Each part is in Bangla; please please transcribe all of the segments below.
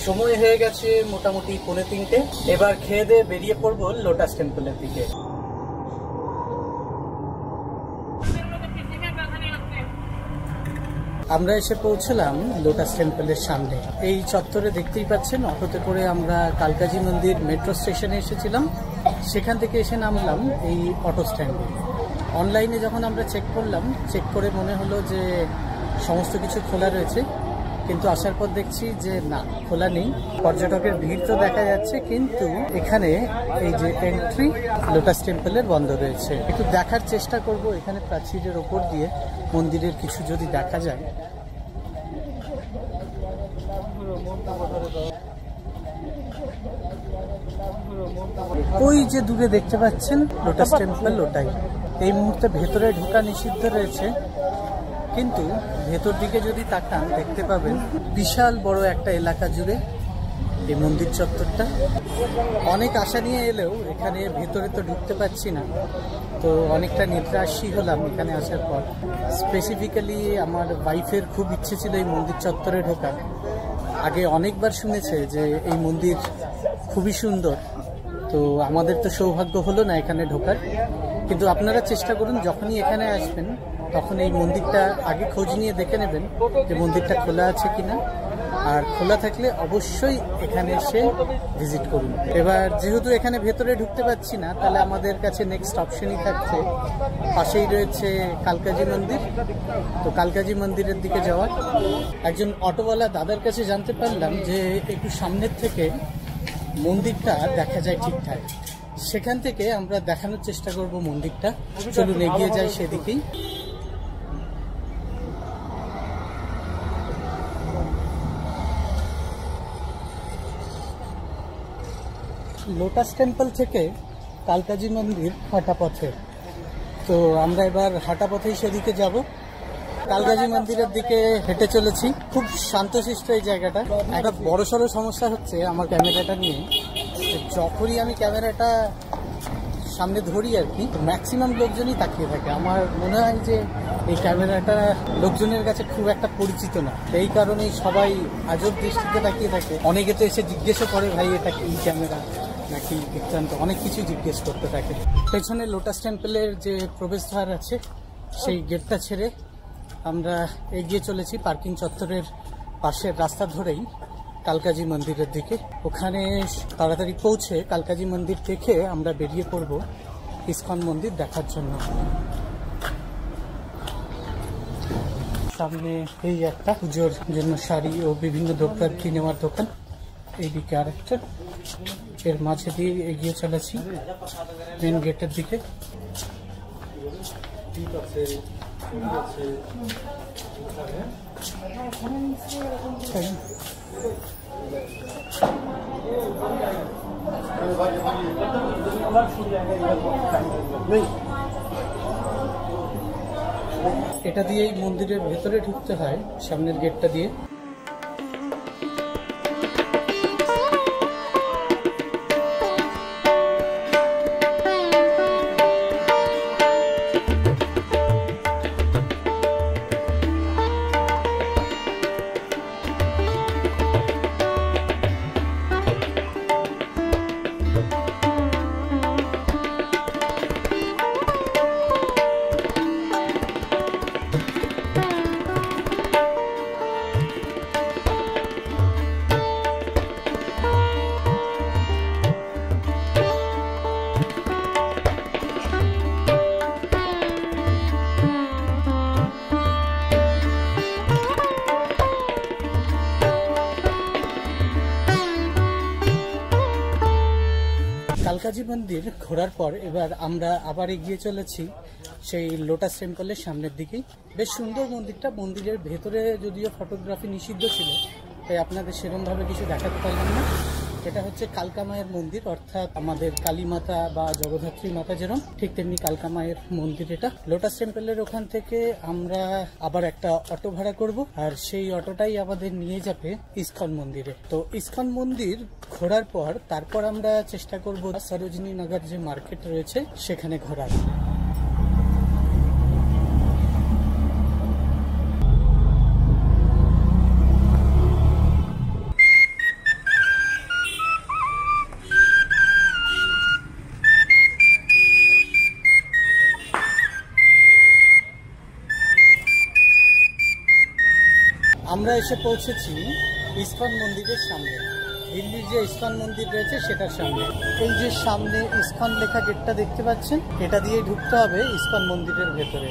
সময় হয়ে গেছে মোটামুটি 3:30। এবার খেয়ে দিয়ে বেরিয়ে পড়বো লোটাস টেম্পলের দিকে। আমরা এসে পৌঁছলাম লোটাস টেম্পলের সামনে। এই চত্বরে দেখতেই পাচ্ছেন, অটোতে করে আমরা কালকাজি মন্দির মেট্রো স্টেশনে এসেছিলাম, সেখান থেকে এসে নামলাম এই অটো স্ট্যান্ডে। অনলাইনে যখন আমরা চেক করলাম, চেক করে মনে হলো যে সমস্ত কিছু খোলা রয়েছে, কিন্তু আসার পর দেখছি যে না, খোলা নেই। পর্যটকের ভিড় তো দেখা যাচ্ছে, কিন্তু এখানে এই যে এন্ট্রি লোটাস টেম্পলের বন্ধ রয়েছে। একটু দেখার চেষ্টা করব এখানে প্রাচীরের ওপর দিয়ে মন্দিরের কিছু যদি দেখা যায়। ওই যে দূরে দেখতে পাচ্ছেন লোটাস টেম্পল, ওটাই। এই মুহূর্তে ভেতরে ঢোকা নিষিদ্ধ রয়েছে, কিন্তু ভেতর দিকে যদি তাকান দেখতে পাবেন বিশাল বড় একটা এলাকা জুড়ে এই মন্দির চত্বরটা। অনেক আশা নিয়ে এলেও এখানে ভেতরে তো ঢুকতে পারছি না, তো অনেকটা নিরাশই হলাম এখানে আসার পর। স্পেসিফিক্যালি আমার ওয়াইফের খুব ইচ্ছে ছিল এই মন্দির চত্বরে ঢোকার। আগে অনেকবার শুনেছে যে এই মন্দির খুবই সুন্দর, তো আমাদের তো সৌভাগ্য হলো না এখানে ঢোকার। কিন্তু আপনারা চেষ্টা করুন, যখনই এখানে আসবেন তখন এই মন্দিরটা আগে খোঁজ নিয়ে দেখে নেবেন যে মন্দিরটা খোলা আছে কিনা, আর খোলা থাকলে অবশ্যই এখানে এসে ভিজিট করুন। এবার যেহেতু এখানে ভেতরে ঢুকতে পারছি না, তাহলে আমাদের কাছে নেক্সট অপশনই থাকছে, পাশেই রয়েছে কালকাজি মন্দির। তো কালকাজি মন্দিরের দিকে যাওয়ার। একজন অটোওয়ালা দাদার কাছে জানতে পারলাম যে একটু সামনের থেকে মন্দিরটা দেখা যায় ঠিকঠাক, সেখান থেকে আমরা দেখানোর চেষ্টা করব মন্দিরটা। চলুন এগিয়ে যাই সেদিকেই। লোটাস টেম্পল থেকে কালকাজি মন্দির হাঁটা পথে, তো আমরা এবার হাঁটা পথেই সেদিকে যাব। কালকাজি মন্দিরের দিকে হেঁটে চলেছি। খুব শান্তশিষ্ট এই জায়গাটা। একটা বড়সড় সমস্যা হচ্ছে আমার ক্যামেরাটা নিয়ে, যখনই আমি ক্যামেরাটা সামনে ধরি আর কি, ম্যাক্সিমাম লোকজনই তাকিয়ে থাকে। আমার মনে হয় যে এই ক্যামেরাটা লোকজনের কাছে খুব একটা পরিচিত না, এই কারণেই সবাই আজব দৃষ্টিতে তাকিয়ে থাকে। অনেকে তো এসে জিজ্ঞেসও করে, ভাই এটা কি ক্যামেরা নাকি বৃত্তান্ত, অনেক কিছু জিজ্ঞেস করতে থাকে। পেছনে লোটাস টেম্পলের যে প্রবেশদ্বার আছে, সেই গেটটা ছেড়ে আমরা এগিয়ে চলেছি পার্কিং চত্বরের পাশের রাস্তা ধরেই কালকাজি মন্দিরের দিকে। ওখানে তাড়াতাড়ি পৌঁছে কালকাজি মন্দির দেখে আমরা বেরিয়ে পড়ব ইসকন মন্দির দেখার জন্য। সামনে এই একটা পুজোর জন্য শাড়ি ও বিভিন্ন দ্রব্যাদি নেওয়ার দোকান, এইদিকে আর একটা। এর মাঝে দিয়ে এগিয়ে চলেছি মেন গেটের দিকে। এটা দিয়েই মন্দিরের ভেতরে ঢুকতে হয়, সামনের গেটটা দিয়ে। কালকাজি মন্দির ঘোরার পর এবার আমরা আবার এগিয়ে চলেছি সেই লোটাস টেম্পলের সামনের দিকেই। বেশ সুন্দর মন্দিরটা। মন্দিরের ভেতরে যদিও ফটোগ্রাফি নিষিদ্ধ ছিল, তাই আপনাদের সেরকমভাবে কিছু দেখাতে পারলাম না। এটা হচ্ছে কালকা মায়ের মন্দির, অর্থাৎ আমাদের কালী মাতা বা জগদ্ধাত্রী মাতা যেরকম, ঠিক তেমনি কালকা মায়ের মন্দির এটা। লোটাস টেম্পলের ওখান থেকে আমরা আবার একটা অটো ভাড়া করব, আর সেই অটোটাই আমাদের নিয়ে যাবে ইসকন মন্দিরে। তো ইসকন মন্দির ঘোরার পর তারপর আমরা চেষ্টা করব সরোজিনী নগর যে মার্কেট রয়েছে সেখানে ঘোরার। আমরা এসে পৌঁছেছি ইসকন মন্দিরের সামনে। দিল্লির যে ইসকন মন্দির রয়েছে সেটার সামনে। এই যে সামনে ইসকন লেখা গেটটা দেখতে পাচ্ছেন, এটা দিয়ে ঢুকতে হবে ইসকন মন্দিরের ভেতরে।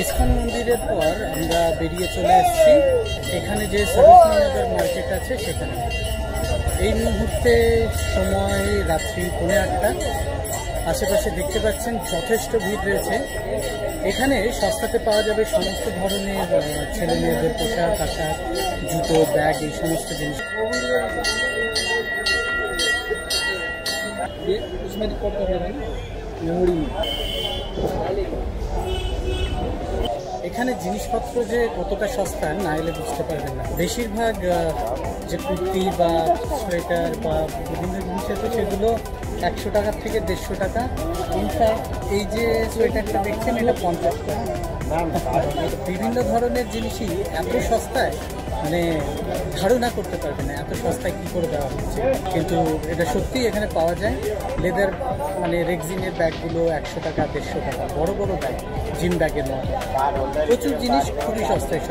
ইসকন মন্দিরের পর আমরা বেরিয়ে চলে এসেছি এখানে যে সরোজনীনগর মার্কেট আছে সেখানে। এই মুহূর্তে সময় রাত্রি 8:30। আশেপাশে দেখতে পাচ্ছেন যথেষ্ট ভিড় রয়েছে। এখানে সস্তাতে পাওয়া যাবে সমস্ত ধরনের ছেলে মেয়েদের পোশাক আশাক, জুতো, ব্যাগ, এই সমস্ত জিনিস। এখানে জিনিসপত্র যে কতটা সস্তা না এলে বুঝতে পারবেন না। বেশিরভাগ যে কুর্তি বা সোয়েটার বা বিভিন্ন জিনিস আছে সেগুলো 100 টাকার থেকে 150 টাকা। ইনফ্যাক্ট এই যে সোয়েটারটা দেখছেন এটা 50 টাকা। বিভিন্ন ধরনের জিনিসই এত সস্তায় মানে ধারণা করতে পারবে না এত সস্তায় কী করে দেওয়া হচ্ছে। কিন্তু এটা সত্যিই এখানে পাওয়া যায়। লেদার মানে রেক্সিনের ব্যাগগুলো 100 টাকা 150 টাকা, বড় বড় ব্যাগ, জিম ব্যাগের মতো প্রচুর জিনিস খুবই সস্তায়।